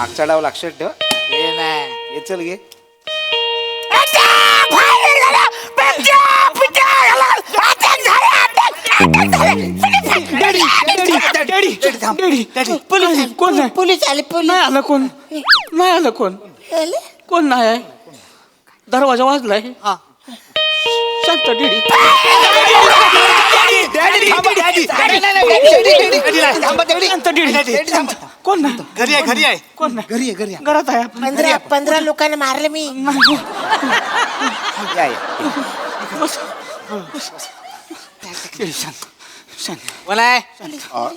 मागचा डाव लक्षात ठेव. हे नाही, हे चल घे. पोलीस आले. नाही आलं कोण? नाही आलं कोण? कोण नाही आहे? दरवाजा वाजलाय. शांत डॅडी. कोण नाही? घरी आहे, घरी आहे. कोण नाही? घरी आहे, घरी आहे. घरात आहे. 15 लोकांना मारलं मी. या, या. बस. शांत शांत. बोला आहे.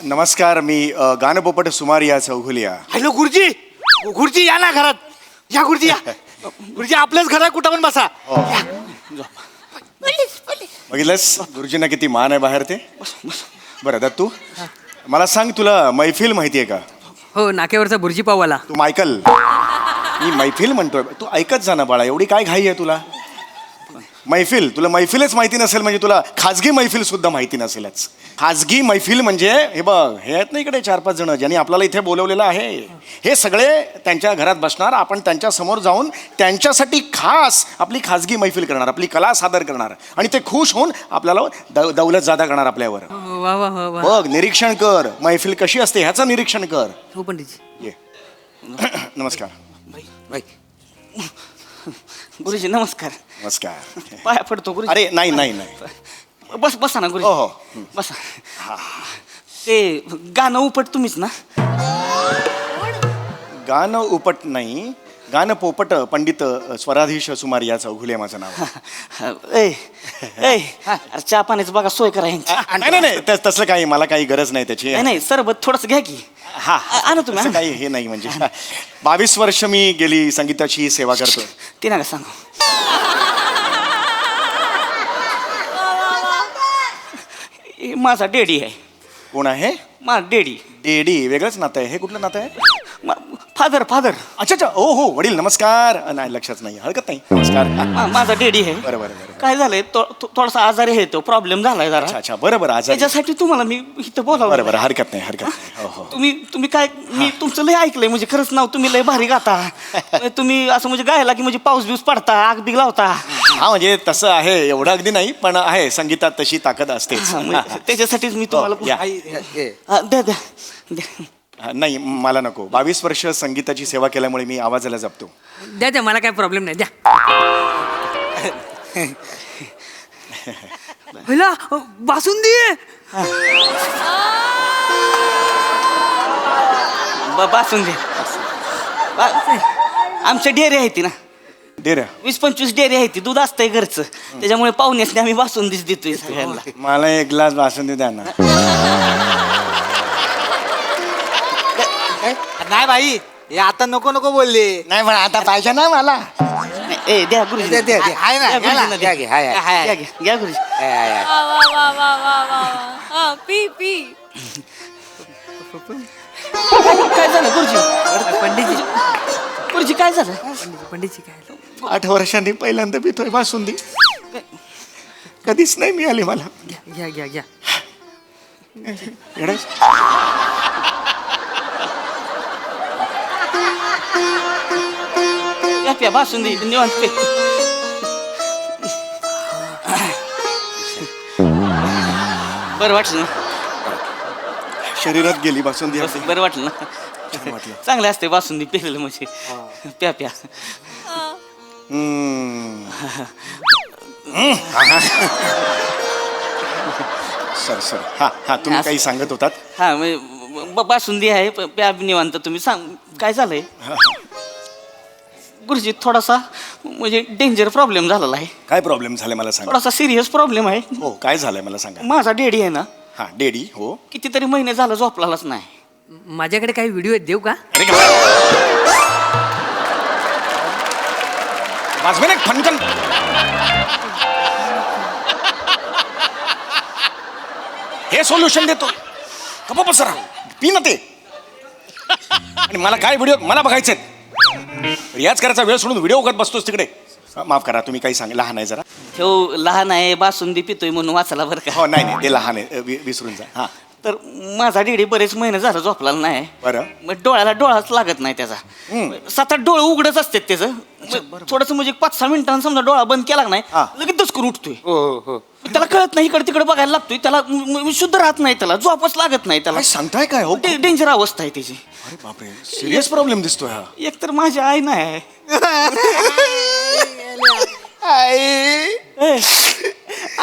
नमस्कार, मी गानपोपट सुमारिया चौघुलिया. हॅलो गुरुजी. गुरुजी या ना घरात. या गुरुजी या. गुरुजी आपल्याच घरात कुठं पण बसा. बघितलंस गुरुजींना किती मान आहे बाहेर ते. बरं दत्तू, मला सांग, तुला मैफिल माहिती आहे का? हो, नाक्यावरचा बुर्जी पाववाला. तू मायकल, मी मैफिल म्हणतोय. तू ऐकत जा ना बाळा, एवढी काय घाई आहे तुला? मैफिल, तुला मैफिलच माहिती नसेल म्हणजे तुला खाजगी मैफिल सुद्धा माहिती नसेलच. खाजगी मैफिल म्हणजे हे बघ, हे आहेत ना इकडे 4-5 जण ज्यांनी आपल्याला इथे बोलवलेलं आहे. हे सगळे त्यांच्या घरात बसणार, आपण त्यांच्या समोर जाऊन त्यांच्यासाठी खास आपली खाजगी मैफिल करणार, आपली कला सादर करणार आणि ते खुश होऊन आपल्याला दौलत जादा करणार आपल्यावर. वा वा वा वा. बघ, निरीक्षण कर, मैफिल कशी असते ह्याचं निरीक्षण कर. हो पंडितजी. ये. नमस्कार. गुरुजी नमस्कार. नमस्कार. पाया पडतो गुरुजी. अरे नाही नाही नाही. बस बसा ना गुरुजी. हो हो. बसा. ते गाणं उपट तुम्हीच ना? गाणं उपट नाही, गाणं पोपट पंडित स्वराधीश सुमारिया चौघुले माझं नाव. ए अरे चहा पाण्याचं बघा सोय करा यांची. नाही नाही, तसलं काही मला काही गरज नाही त्याची. नाही नाही, सरबत थोडंसं घ्या की. हा आणा तुम्ही, असं आणा. काही हे नाही म्हणजे 22 वर्ष मी गेली संगीताची सेवा करतो. ते नका सांगू. हे माझा डेडी आहे. कोण आहे? माझा डेडी. डेडी वेगळंच नातं आहे. हे कुठलं नातं आहे? फादर. अच्छा अच्छा, ओ हो, वडील नमस्कार. नाही, लक्षात नाही, हरकत नाही, नमस्कार. माझा डेडी आहे. बरं बरं बरं. काय झालंय, थोडासा आजारी आहे, तो प्रॉब्लेम झालाय जरा. अच्छा अच्छा, बरं बरं. आज त्याच्यासाठी तुम्हाला मी इथं बोलावं. बरं बरं, हरकत नाही, हरकत नाही. हो हो. तुम्ही काय, मी तुमचं लय ऐकलंय, म्हणजे खरंच नाव तुम्ही लय भारी गाता. तुम्ही असं म्हणजे गायला की म्हणजे पाऊस बिऊस पडता, आग बिग लावता. हा म्हणजे तसं आहे, एवढं अगदी नाही, पण आहे संगीतात तशी ताकद असते. त्याच्यासाठीच मी तुम्हाला या. द्या द्या द्या. नाही, मला नको. 22 वर्ष संगीताची सेवा केल्यामुळे मी आवाजाला जपतो. द्या द्या, मला काय प्रॉब्लेम नाही, द्या. पहिला बासुंदी. बासून दे. आमच्या डेअरी आहे ती ना, दे रे. 20-25 डेअरी आहे ती, दूध असतंय घरचं, त्याच्यामुळे पाहुण्यासने आम्ही बासुंदीच देतोय सगळ्यांना. मला एक ग्लास बासुंदी द्या ना. नाही भाई, हे आता नको नको बोलले. नाही पण आता पाहिजे ना मला. ए द्या गुरुजी. दे, दे, दे. आहे ना, द्या गुरुजींना, घ्या, द्या. घ्या, हाय, हाय. घ्या, घ्या, घ्या गुरुजी. वा वा वा वा वा वा. हा, पी पी. काय झालं गुरुजी? पंडितजी. गुरुजी काय झालं? पंडितजी काय? 8 वर्षांनी पहिल्यांदा पितोय बासुंदी. कधीच नाही मिळाली मला. घ्या घ्या घ्या. येडस. प्या बासुंदी निवांत पे. बरं वाटलं ना? शरीरात गेली बासुंदी. बरं वाटलं ना? वाटलं. चांगलं असते बासुंदी पेलेलं म्हणजे. प्या प्या. सर सर, हा हा, तुम्ही काही सांगत होतात. हा म्हणजे बासुंदी आहे, प्या निवांत. तुम्ही सांग काय झालंय? गुरुजी थोडासा म्हणजे डेंजर प्रॉब्लेम झालेला आहे. काय प्रॉब्लेम झाले मला सांगा. थोडासा सिरियस प्रॉब्लेम आहे. हो, काय झालंय मला सांगा. माझा डेडी आहे ना, हा डेडी. हो. कितीतरी महिने झालं झोपलाच नाही. माझ्याकडे काही व्हिडिओ आहेत, देऊ का? अरे वाजवे ना फनकन. हे सोल्युशन देतो. कप पसरा पी ना ते. आणि मला काय व्हिडिओ मला बघायचे. रियाज करायचा वेळ सोडून व्हिडिओ बघत बसतोस तिकडे. माफ करा, तुम्ही काही सांग. लहान आहे जरा. तो लहान आहे, बासुंदी पितोय म्हणून वाचला बरं का. हो, नाही नाही, ते लहान आहे, विसरून जा. हा तर माझा डेडी बरेच महिने झालं झोपलेला नाही बरं. मग डोळ्याला डोळाच लागत नाही त्याचा 7-8 डोळे उघडच असतात त्याचं थोडस म्हणजे 5-6 मिनिटांनी समजा डोळा बंद केला का नाही हा. लगेच दचकून उठतोय हो हो त्याला कळत नाही इकडे तिकडे बघायला लागतोय त्याला शुद्ध राहत नाही त्याला झोपच लागत नाही त्याला काय सांगताय काय हो डेंजर अवस्था आहे त्याची अरे बापरे सिरियस प्रॉब्लेम दिसतोय हा एक तर माझी आई नाही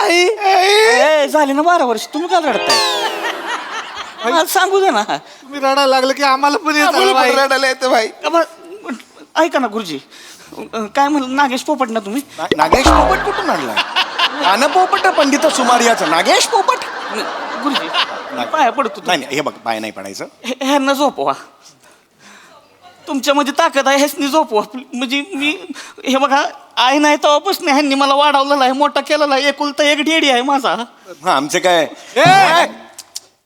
ए, ए, झाले ना 12 वर्ष तुम्ही काय रडताय मला सांगू दे ना तुम्ही रडायला लागलं की आम्हाला पण येतं बाई. का बरं, ऐका ना गुरुजी काय म्हणलं नागेश पोपट ना तुम्ही नागेश पोपट कुठून आणला गाणं पोपट पंडित सुमारियाचं नागेश पोपट गुरुजी पाया पडतो नाही नाही, हे बघ पाय नाही पडायचं ह्यांना झोपवा तुमच्यामध्ये ताकद आहे ह्यासनी झोपवा म्हणजे मी हे बघा आई नाही तेव्हापासून ह्यांनी मला वाढवलेला आहे मोठा केलेला आहे एकुलता एक डेडी आहे माझा हा आमचे काय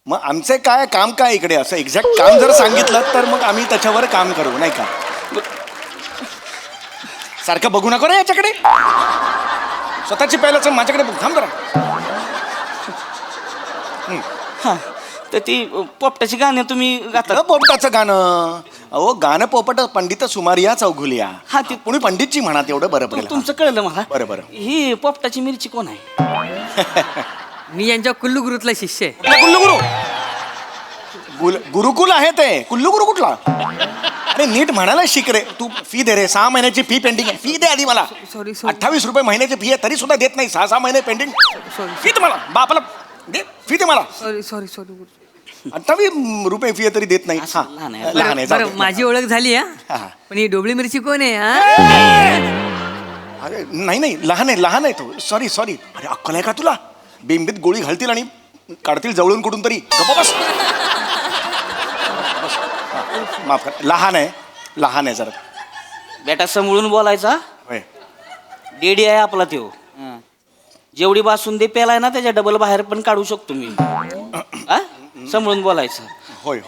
मग आमचे काय काम काय इकडे असं एक्झॅक्ट काम जर सांगितलं तर मग आम्ही त्याच्यावर काम करू नाही का सारखं बघू नको रे याच्याकडे स्वतःची पहिल्याच माझ्याकडे बघ थांब जरा हा तर ती पोपटाची गाणी तुम्ही गाता पोपटाचं गाणं अहो गाणं पोपट पंडित सुमारिया चौघुलिया हा, ते- कोणी पंडितची म्हणा तेवढं बरं पडेल तुमचं कळलं मला बरं, बरं. ही पोपटाची मिरची कोण आहे मी यांच्या कुल्लू गुरुतला शिष्य आहे. कुठला कुल्लू गुरु गुरुकुल आहे ते कुल्लू गुरु कुठला अरे नीट म्हणायला शिक रे तू फी दे रे 6 महिन्याची फी पेंडिंग आहे फी दे आधी मला सॉरी 28 रुपये महिन्याची फी आहे तरी सुद्धा देत नाही 6 महिने पेंडिंग सॉरी फी दे मला बापाला दे फी दे मला सॉरी सॉरी सॉरी 28 रुपये फी आहे तरी देत नाही असं लहान आहे. लहान आहे जाऊ बरं दे. माझी ओळख झाली हा. हा पण ही डोबळी मिरची कोण आहे हा अरे नाही लहान आहे तो सॉरी अरे अक्कल आहे का तुला बिंबीत गोळी घालतील आणि काढतील जवळून कुठून तरी गप्प बस बस. हा, माफ कर लहान आहे जरा बेटा समळून बोलायचा होय. डेडी आहे आपला त्यो जेवढी बासुंदी पेलाय ना त्याच्या डबल बाहेर पण काढू शकतो मी हा? समळून बोलायचं होय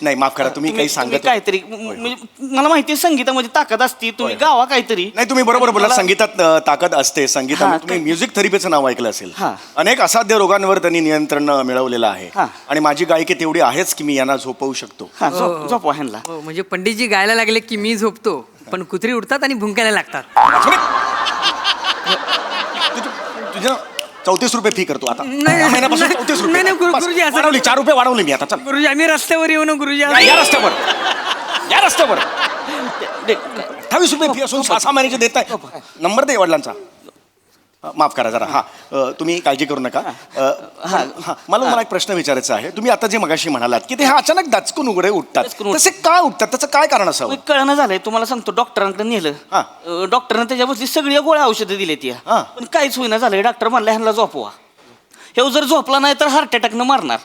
नाही माफ करा तुम्ही काही सांगत तुम्ही काहीतरी म्हणजे मला माहिती आहे संगीतामध्ये ताकद असती तुम्ही गावा काहीतरी नाही तुम्ही बरोबर बोला मला- संगीतात ताकद असते संगीतात हा, तुम्ही काय- म्युझिक थेरपीचं नाव ऐकलं असेल हा. अनेक असाध्य रोगांवर त्यांनी नियंत्रण मिळवलेलं आहे हा. आणि माझी गायकी तेवढी आहेच की मी यांना झोपवू शकतो हा झोपवा ह्यांना हो म्हणजे पंडितजी गायला लागले की मी झोपतो पण कुत्री उठतात आणि भुंकायला लागतात तुझं 34 रुपये फी करतो आता नाही, या महिन्यापासून नाही, 34 नाही, नाही, रुपये बस, गुरुजी, असं- वाढवली 4 रुपये वाढवले मी आता चल गुरुजी आम्ही रस्त्यावर येऊ ना गुरुजी या रस्त्यावर 28 रुपये फी असून 6 महिन्याचे देत आहे नंबर दे वडिलांचा माफ करा जरा हा तुम्ही काळजी करू नका मला एक प्रश्न विचारायचा आहे तुम्ही आता जे मगाशी म्हणालात की ते हा अचानक दचकून उघडे उठतात दचकून उठतात. तसे काय उठतात त्याचं काय कारण असावं कळणं झालंय तुम्हाला सांगतो डॉक्टरांकडे हा. नेलं डॉक्टरनं त्याच्यावरती सगळ्या गोळ्या औषधं दिली ती हा. पण काहीच होईना झालंय डॉक्टर म्हणला ह्यांना झोपवा हे जर झोपला नाही तर हार्ट अटॅकनं मारणार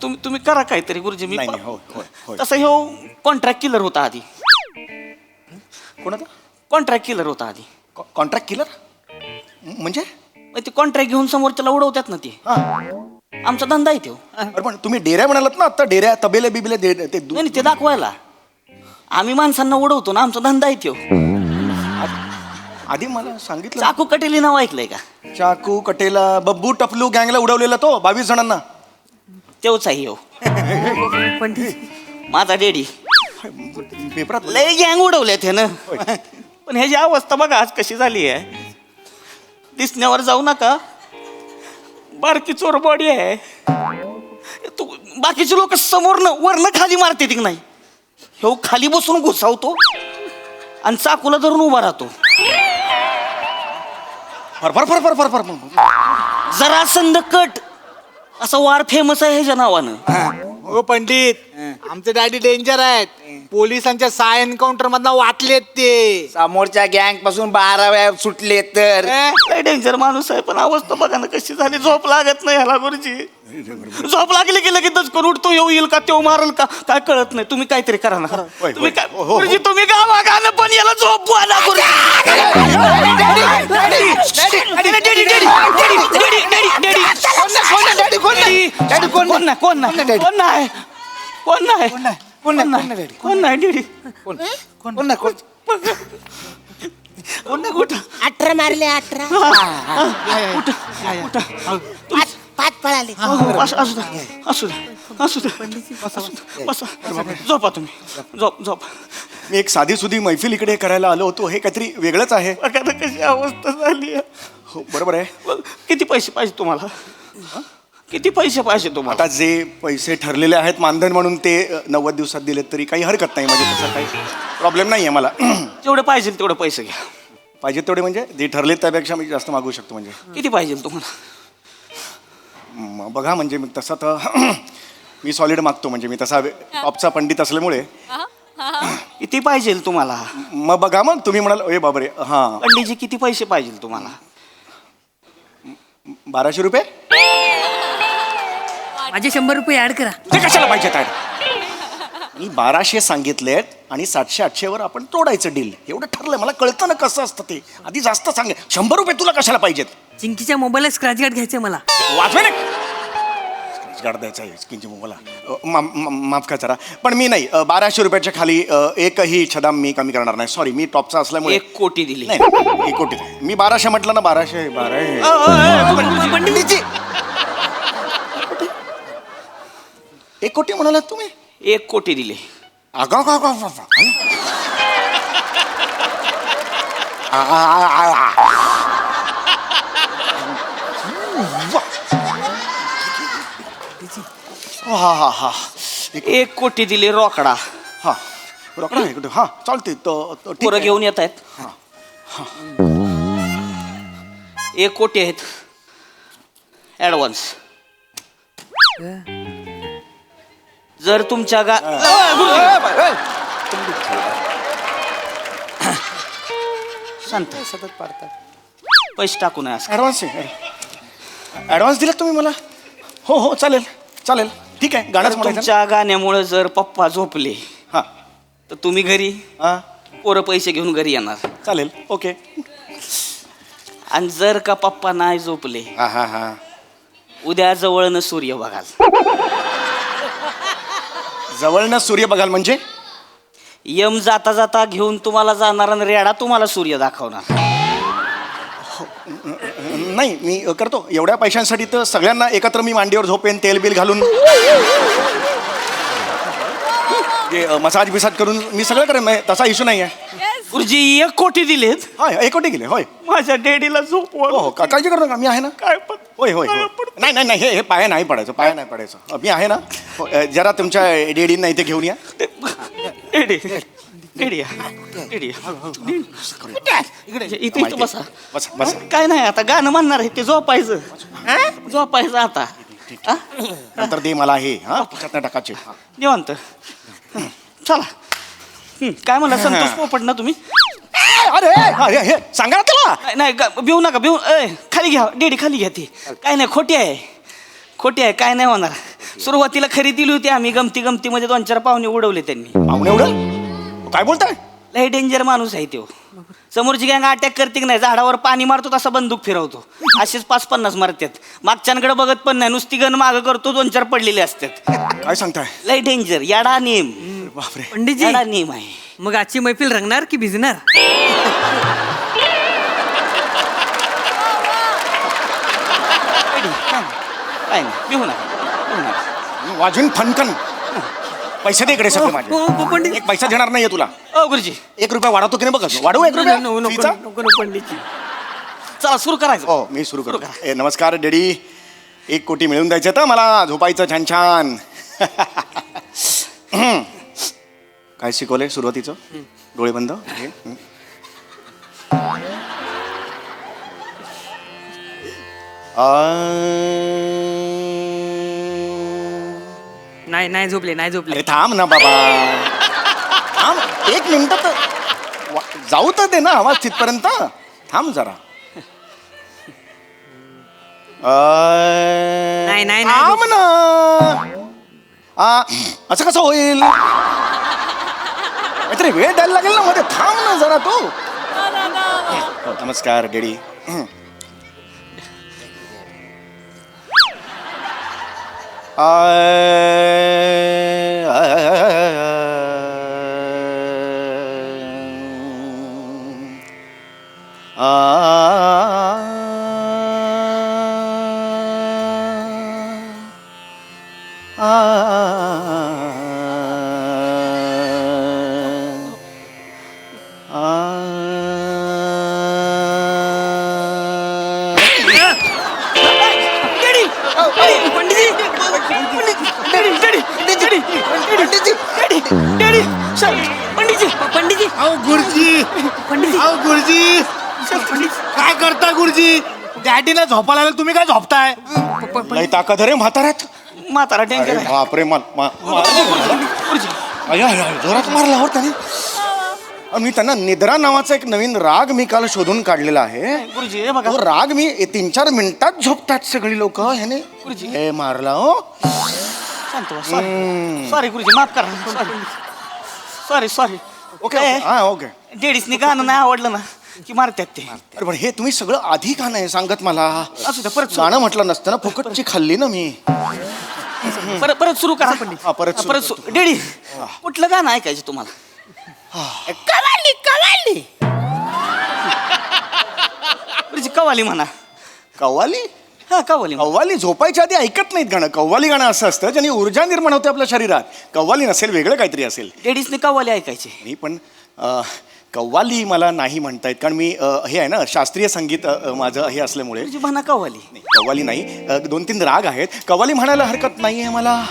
तुम्ही करा काहीतरी गुरुजी मी नाही, नाही, होय. तसं हे कॉन्ट्रॅक्ट किलर होता आधी कोणाचा कॉन्ट्रॅक्ट किलर होता आधी कॉन्ट्रॅक्ट किलर म्हणजे मग ते कॉन्ट्रॅक्ट घेऊन समोरच्याला उडवतात ना ते हा आमचा धंदा आहे तो अरे पण तुम्ही डेऱ्या म्हणालात ना आता डेऱ्या तबेले बिबेले ते नाही ते दाखवायला आम्ही माणसांना उडवतो ना आमचा धंदा आहे तो आधी मला सांगितलं चाकू कटेली नाव ऐकलंय का चाकू कटेला बब्बू टपलू गँगला उडवलेला तो 22 जणांना तेवच आहे हो पंडित माझा डेडी पेपरात लय गँग उडवल्यात ह्यानं पण ह्याची अवस्था बघा आज कशी झाली आहे दिसण्यावर जाऊ नका बारकी चोर बॉडी आहे तू बाकीचे लोक समोरनं वरनं खाली मारते की नाही हे खाली बसून घुसावतो आणि चाकूला धरून उभा राहतो फर जरा संद कट असा वार फेमस आहे ह्याच्या नावानं हो पंडित आमचे डॅडी डेंजर आहेत पोलिसांच्या 6 एन्काउंटर मधनं वाचलेत ते समोरच्या गँग पासून 12 वेळा सुटले तर लय डेंजर माणूस आहे पण अवस्था बघा ना कशी झाली झोप लागत नाही ह्याला गुरुजी झोप लागली की लगेच करून उठतो येईल का तो मारल का काय कळत नाही तुम्ही काहीतरी करा ना तुम्ही काय गुरुजी तुम्ही गावा गाणं पण याला झोपवा ना कोण नाही डेडी कोण नाही कुठं 18 मारले 18 पाच पळाले असू द्या असू द्या असू द्या बसा झोपा तुम्ही झोप मी एक साधी सुधी मैफिल इकडे करायला आलो होतो, हे काहीतरी वेगळंच आहे. बघा ना कशी अवस्था झाली आहे. हो बरोबर आहे. किती पैसे पाहिजे तुम्हाला? किती पैसे पाहिजे तुम्हाला? आता जे पैसे ठरलेले आहेत मानधन म्हणून ते 90 दिवसात दिलेत तरी काही हरकत नाही, म्हणजे तसा काही प्रॉब्लेम नाही आहे मला. जेवढे पाहिजे तेवढे पैसे घ्या. पाहिजे तेवढे म्हणजे जे ठरले त्यापेक्षा मी जास्त मागू शकतो. म्हणजे किती पाहिजे तुम्हाला? बघा म्हणजे मी तसा तर मी सॉलिड मागतो, म्हणजे मी तसा टॉपचा पंडित असल्यामुळे. किती पाहिजे तुम्हाला? मग बघा, मग तुम्ही म्हणाल ए बाबरे हां पंडितजी किती पैसे पाहिजे तुम्हाला? 1200 रुपये. माझे 100 रुपये ऍड करा. ते कशाला पाहिजे काय? मी 1200 सांगितलेत आणि 700-800 वर आपण तोडायचं डील, एवढं ठरलंय. मला कळतं ना कसं असतं ते. आधी जास्त सांगे. 100 रुपये तुला कशाला पाहिजेत? चिंकीच्या मोबाईलला स्क्रॅच गार्ड घ्यायचंय मला. वाचवे ना गाड द्यायचा आहे स्किनची मला. माफ का जरा, पण मी नाही 1200 रुपयाच्या खाली एकही छदाम मी कमी करणार नाही. सॉरी, मी टॉपचा असल्यामुळे. 1 कोटी दिली. नाही 1 कोटी. मी 1200 म्हटलं ना. 1200 पंडितजी 1 कोटी म्हणालात तुम्ही? 1 कोटी दिले. आगा गा गा गा हा हा हा 1 कोटी दिले रोकडा. हा रोकडा आहे कुठे? हा चालते. पोरं घेऊन येत आहेत. 1 कोटी आहेत ऍडव्हान्स. जर तुमच्या शांत सतत पाडतात. पैसे टाकू नये असं. ॲडव्हान्स आहे. ॲडव्हान्स दिलात तुम्ही मला? हो हो चालेल चालेल ठीक आहे. गाणंच म्हणायचं. तुमच्या गाण्यामुळे जर पप्पा झोपले हां तर तुम्ही घरी, हां पोरं पैसे घेऊन घरी येणार. चालेल ओके. आणि जर का पप्पा नाही झोपले, हां हां हां उद्या जवळनं सूर्य बघाल. जवळनं सूर्य बघाल म्हणजे? यम जाता जाता घेऊन तुम्हाला जाणार आणि रेडा तुम्हाला सूर्य दाखवणार. नाही मी करतो. एवढ्या पैशांसाठी तर सगळ्यांना एकत्र मी मांडीवर झोपेन, तेल बिल घालून मसाज बिसाज करून मी सगळं करेन. तसा इश्यू नाही आहे. गुरुजी 1 कोटी दिलेत. होय 1 कोटी गेले. होय माझ्या डॅडीला झोप. हो हो काळजी करू नका. मी आहे ना. काय पण होय होय होय. नाही नाही नाही हे पाया नाही पडायचं. पाया नाही पडायचं. मी आहे ना. हो, जरा तुमच्या डेडींना इथे घेऊन या. डॅडी डॅडी डॅडी इथे बसा. बस बस. काय नाही आता गाणं म्हणणार आहे ते झोपायचं. झोपायचं आता. हा? नंतर दे मला हे. हा त्याच्यातनं टाकायचे. निवांत. चला. काय म्हणला संतोष पोपट ना तुम्ही? अरे अरे हे सांगा ना त्याला. नाही भिवू नका भिवू. खाली घ्या डेडी खाली घ्या. ती काय नाही खोटी आहे. खोटी आहे काय नाही होणार. सुरुवातीला खरी दिली होती आम्ही. गमतीमध्ये 2-4 पाहुणे उडवले त्यांनी. पाहुणे एवढं काय बोलताय? लय डेंजर माणूस आहे तो. समोरची गँग अटॅक करते की नाही, झाडावर पाणी मारतो तसा बंदूक फिरवतो. असेच 5-50 मारतात. मागच्यांकडे बघत पण नाही, नुसती गण मागं करतो. 2-4 पडलेले असतात. काय सांगताय? लय डेंजर. याडा नेम. बापरे. पंडितजी याडा नेम आहे. मग आजची मैफिल रंगणार की भिजणार? काय नाही भिवू नका. वाजून फनकन. पैसे दे इकडे सगळे माझे. हो, पंडित. 1 पैसा देणार नाहीये तुला. गुरुजी 1 रुपया वाढवतो की नाही बघा. वाढवू 1 रुपया फीचा? पंडितजी चला सुरू करायचं. हो मी सुरू करू. नमस्कार डॅडी. 1 कोटी मिळून द्यायचं तर मला झोपायचं छान छान. काय शिकवलंय सुरुवातीचं? डोळे बंद. हे. नाही झोपले नाही झोपले. अरे थांब ना बाबा. थांब 1 मिनिट तर जाऊ तर दे ना आवाज तिथपर्यंत. थांब जरा. नाही थांब ना. असं कसं होईल? काहीतरी वेळ द्यायला लागेल ना मध्ये. थांब ना जरा तू. हो, नमस्कार डॅडी. पंडितजी पंडितजी अहो गुरुजी पंडितजी अहो गुरुजी काय करता गुरुजी डॅडीला झोपायला लागलं, तुम्ही काय झोपताय? नाही ताकद रे म्हाताऱ्यात. म्हातारा डेंजर अरे आहे. बापरे जोरात मारला हो त्याने. मी त्यांना निद्रा नावाचा एक नवीन राग मी काल शोधून काढलेला आहे. गुरुजी हे बघा तो राग मी 3-4 मिनिटात झोपतात सगळी लोक. ह्याने गुरुजी. हे मारला हो. शांत सॉरी गुरुजी माफ करा सॉरी ओके हा ओके. लेडीजनी गाणं नाही आवडलं ना की मारतात ते. अरे पण हे तुम्ही सगळं आधी का नाही सांगत मला? असू द्या परत गाणं म्हटलं नसतं ना, फुकटची खाल्ली ना मी. परत सुरू करा हा, परत सुरू करतो. डेडी कुठलं गाणं ऐकायचं तुम्हाला? कवाली गुरुजी कवाली म्हणा. कव्वाली? हा कवाली कव्वाली झोपायच्या आधी ऐकत नाहीत गाणं. कव्वाली गाणं असं असतं ज्याने ऊर्जा निर्माण होते आपल्या शरीरात. कव्वाली नसेल, वेगळं काहीतरी असेल. लेडीजने कवाली ऐकायची. मी पण कव्वाली मला नाही म्हणता येत, कारण मी हे आहे ना शास्त्रीय संगीत माझं हे असल्यामुळे. गुरुजी म्हणा कवाली. नाही, कव्वाली नाही. 2-3 राग आहेत. कव्वाली म्हणायला हरकत नाही आहे मला.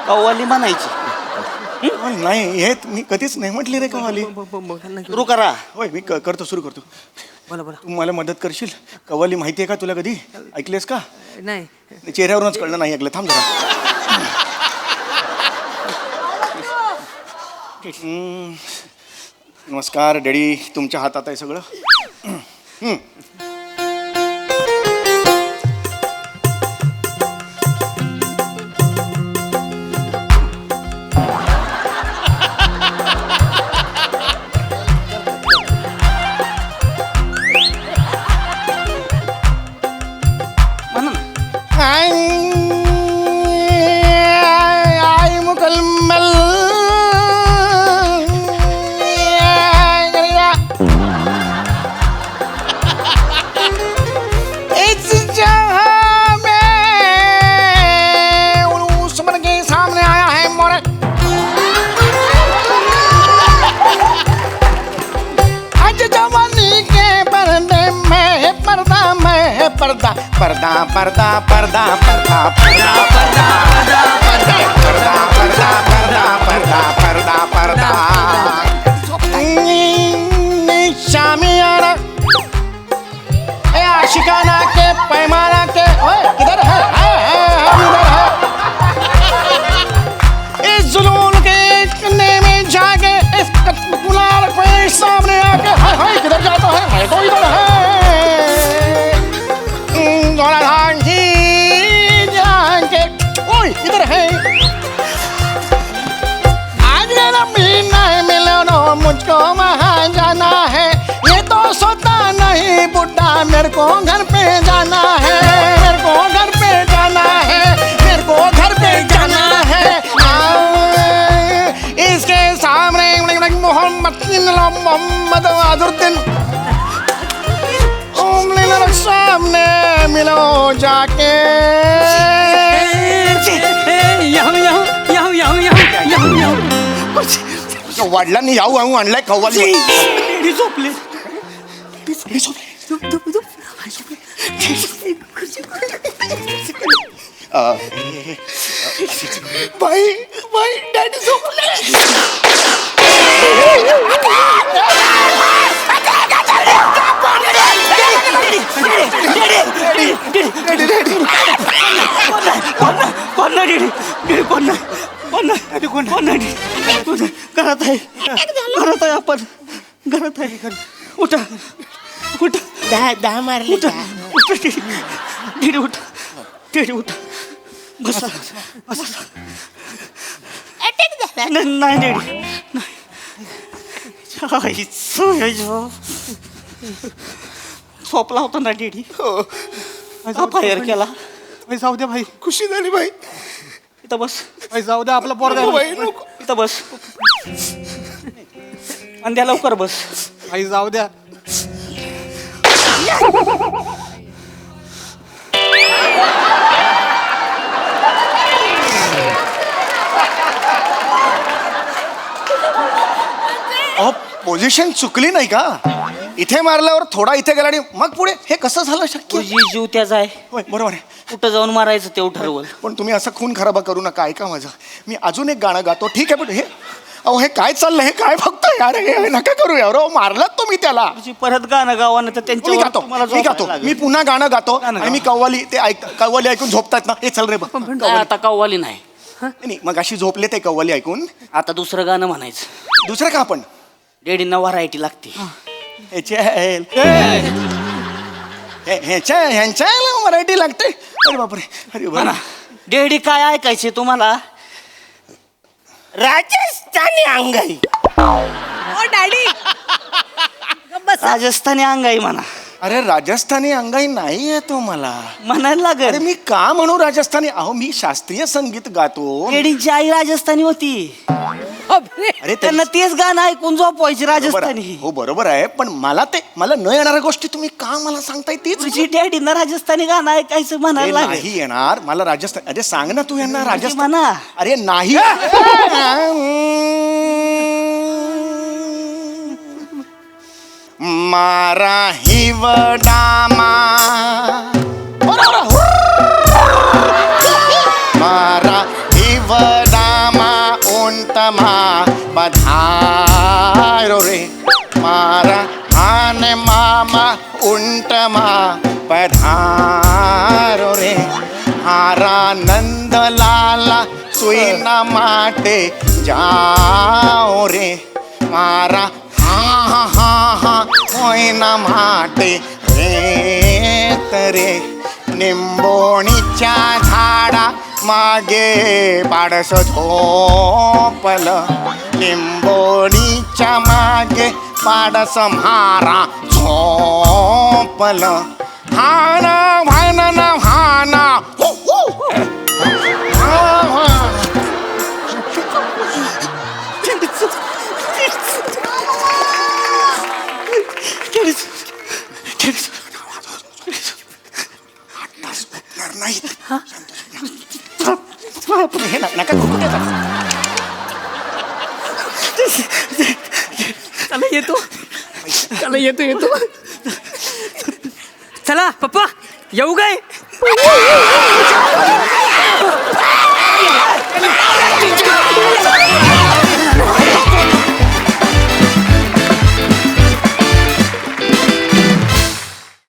कव्वाली म्हणायची. कव्वाली नाही हे मी कधीच नाही म्हटली रे कव्वाली. सुरू करा. होय मी करतो, सुरू करतो. बोला बोला तू मला मदत करशील? कव्वाली माहिती आहे का तुला? कधी ऐकलेस का? नाही चेहऱ्यावरूनच कळलं नाही ऐकलं. थांब जरा. नमस्कार डॅडी, तुमच्या हातात आहे सगळं. म्हणा ना. आई मुकलमल इस जहां में उस मन के सामने आया है मोरे. आज जवानी के पर्दे में पर्दा में पर्दा पर्दा पर्दा पर्दा पर्दा पर्दा पर्दा पर्दा पर्दा पर्दा पर्दा पर्दा पर्दा शामियाना ए आशिकाना के पैमाना के. ओए किधर है? इधर है. इस जुनून के कन्ने में जाके इस गुलाल पे सामने आके हाय हाय किधर जाता है तो इधर है. जाके ओए इधर है. आज मेरा मीना मिलो नो मुझको वहाँ जाना है. ये तो सोता नहीं बुढ़ा मेरे को घर पे जाना है. मेरे को घर पे जाना है. मेरे को घर पे जाना है. इसके सामने मोहम्मद अजरुद्दीन सामने मिलो जाके. वडिलांनी याऊ आणू आणलाय कव्वाली. लेडी झोपले. बाई बाई डॅडी झोपले. कोण नाही डेडी कोण नाही घरात आहे आपण घरात आहे. उठा दहा मारले उठा डेडी उठा बसा नाही डेडी नाही झोपला होता ना डेडी. फायर केला. जाऊ द्या भाई, खुशी झाली बाई. इथं बस. भाई जाऊ द्या, आपला पोरगा बाई नको. इथं बस. आणि द्या लवकर बस. भाई जाऊ द्या. पोझिशन चुकली नाही का? इथे मारल्यावर थोडा इथे गेला आणि मग पुढे हे कसं झालं शक्य तुझी जीव त्याचा आहे होय बरोबर आहे कुठं जाऊन मारायचं तेवढं ठरवल. पण तुम्ही असं खून खराबा करू नका. ऐका माझं, मी अजून एक गाणं गातो ठीक आहे. पण हे अहो हे काय चाललंय, हे काय बघतोय यार, हे नका करू यार. अहो मारलात तुम्ही त्याला. तुझी परत गाणं गावानं तर मी त्यांच्यावर गातो तुम्हाला मी गातो झोपायला मी लागेल. पुन्हा गाणं गातो गाणं आणि मी गावा. कव्वाली ते कव्वाली ऐकून झोपतात ना. हे चल रे बघ. नाही, आता कव्वाली नाही. नाही मग अशी झोपले ते कव्वाली ऐकून. आता दुसरं गाणं म्हणायचं. दुसरं का आपण डेडींना व्हरायटी लागते. ह्यांच्या मराठी लागते. अरे बापरे, अरे म्हणा बरं. डेडी काय ऐकायचे तुम्हाला? राजस्थानी अंगाई. ओ डॅडी बस राजस्थानी अंगाई म्हणा. अरे राजस्थानी अंगाई नाही आहे तो मला. म्हणायला अरे लागेल. मी का म्हणू राजस्थानी? अहो मी शास्त्रीय संगीत गातो. डेडींची आई राजस्थानी होती. अरे त्यांना तेच गाणं ऐकून झोपवायची बरोबर आहे. राजस्थानी. हो बरोबर आहे, पण मला न येणाऱ्या गोष्टी तुम्ही का मला सांगताय तीच तुझी डॅडींना राजस्थानी गाणं ऐकायचं ते म्हणायला लागेल. नाही येणार मला राजस्थान. अरे सांग ना तू यांना राजस्थान. म्हणा. अरे नाही. मारा हिवडामा मारा हिवडामा उंटमा बधारो रे. मारा आने मामा उंटमा पधारो रे. हारा नंदलाला सुईना माटे जाओ रे. मारा हा हा हा होईना माटे रे तरे. निंबोणीच्या झाडा मागे पाडस झोपल. लिंबोणीच्या मागे पाडस म्हारा झोपल. हाना भाना ना भाना हो हो. हा, हा. नाहीत. हे नका करू त्याचा. चला येतो. चला येतो. चला पप्पा येऊ काय?